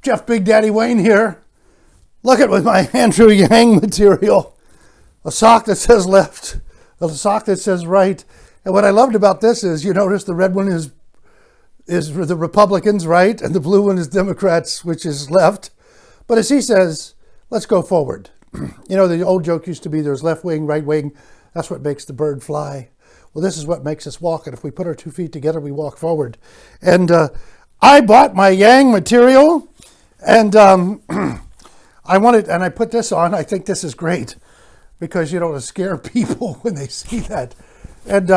Jeff Big Daddy Wayne here. Look at with my Andrew Yang material. A sock that says left, a sock that says right. And what I loved about this is, you notice the red one is the Republicans, right? And the blue one is Democrats, which is left. But as he says, let's go forward. You know, the old joke used to be there's left wing, right wing. That's what makes the bird fly. Well, this is what makes us walk. And if we put our 2 feet together, we walk forward. And I bought my Yang material, and I wanted, and I put this on. I think this is great because you don't want to scare people when they see that. And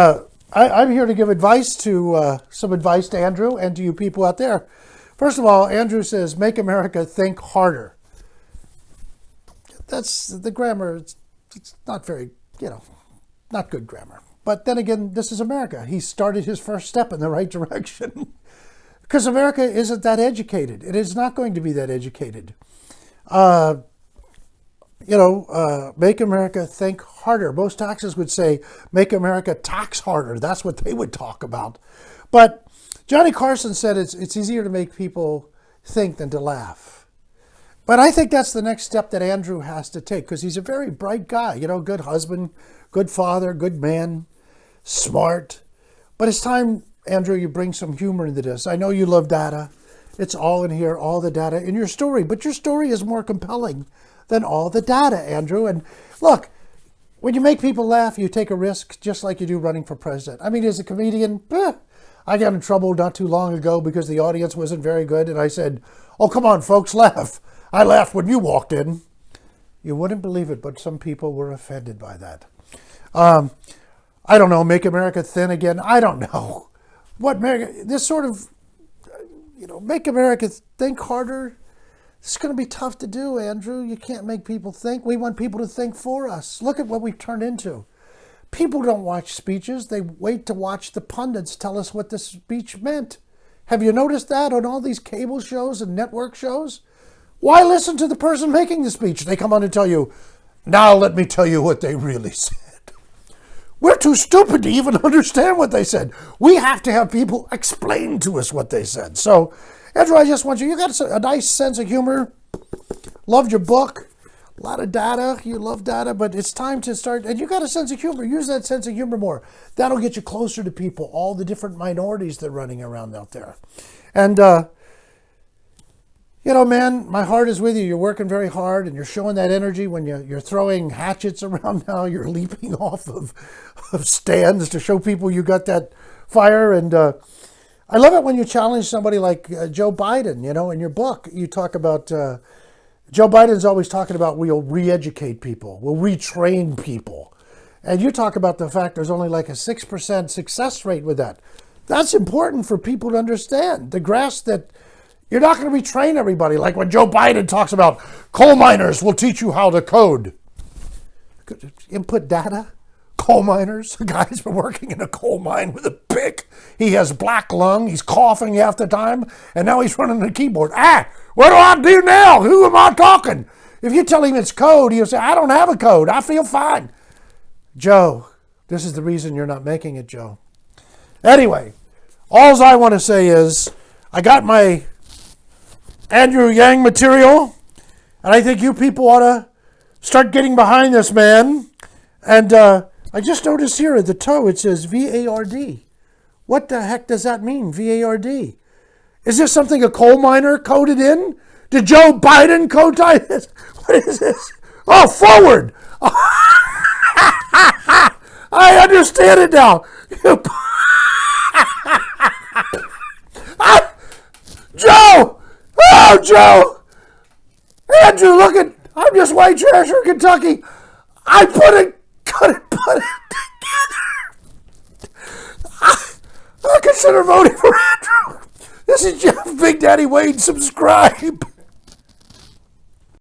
I'm here to give advice to some advice to Andrew and to you people out there. First of all, Andrew says, make America think harder. That's the grammar. It's not very, not good grammar. But then again, this is America. He started his first step in the right direction. Because America isn't that educated. It is not going to be that educated. Make America think harder. Most taxes would say, make America tax harder. That's what they would talk about. But Johnny Carson said it's easier to make people think than to laugh. But I think that's the next step that Andrew has to take, because he's a very bright guy, good husband, good father, good man, smart. But it's time, Andrew, you bring some humor into this. I know you love data. It's all in here, all the data in your story. But your story is more compelling than all the data, Andrew. And look, when you make people laugh, you take a risk just like you do running for president. I mean, as a comedian, I got in trouble not too long ago because the audience wasn't very good. And I said, oh, come on, folks, laugh. I laughed when you walked in. You wouldn't believe it, but some people were offended by that. I don't know, make America thin again. I don't know. This sort of, make America think harder. It's going to be tough to do, Andrew. You can't make people think. We want people to think for us. Look at what we've turned into. People don't watch speeches. They wait to watch the pundits tell us what the speech meant. Have you noticed that on all these cable shows and network shows? Why listen to the person making the speech? They come on and tell you, now let me tell you what they really said. We're too stupid to even understand what they said. We have to have people explain to us what they said. So, Andrew, I just want you got a nice sense of humor. Loved your book. A lot of data. You love data, but it's time to start. And you got a sense of humor. Use that sense of humor more. That'll get you closer to people, all the different minorities that are running around out there. And, man, my heart is with you. You're working very hard, and you're showing that energy when you're throwing hatchets around now. You're leaping off of stands to show people you got that fire. And I love it when you challenge somebody like Joe Biden. In your book, you talk about Joe Biden's always talking about we'll re-educate people, we'll retrain people. And you talk about the fact there's only like a 6% success rate with that. That's important for people to understand. The grasp that you're not going to retrain everybody. Like when Joe Biden talks about coal miners will teach you how to code. Input data, coal miners. The guy's been working in a coal mine with a pick. He has black lung. He's coughing half the time. And now he's running the keyboard. What do I do now? Who am I talking? If you tell him it's code, he'll say, I don't have a code. I feel fine. Joe, this is the reason you're not making it, Joe. Anyway, all I want to say is I got my Andrew Yang material, and I think you people ought to start getting behind this man. And I just noticed here at the toe it says VARD. What the heck does that mean, VARD? Is this something a coal miner coded in? Did Joe Biden code this? What is this? Oh, forward! I understand it now. Joe! Oh, Joe! Andrew, look at, I'm just white trash from Kentucky. I put it together. I consider voting for Andrew. This is Jeff Big Daddy Wayne. Subscribe.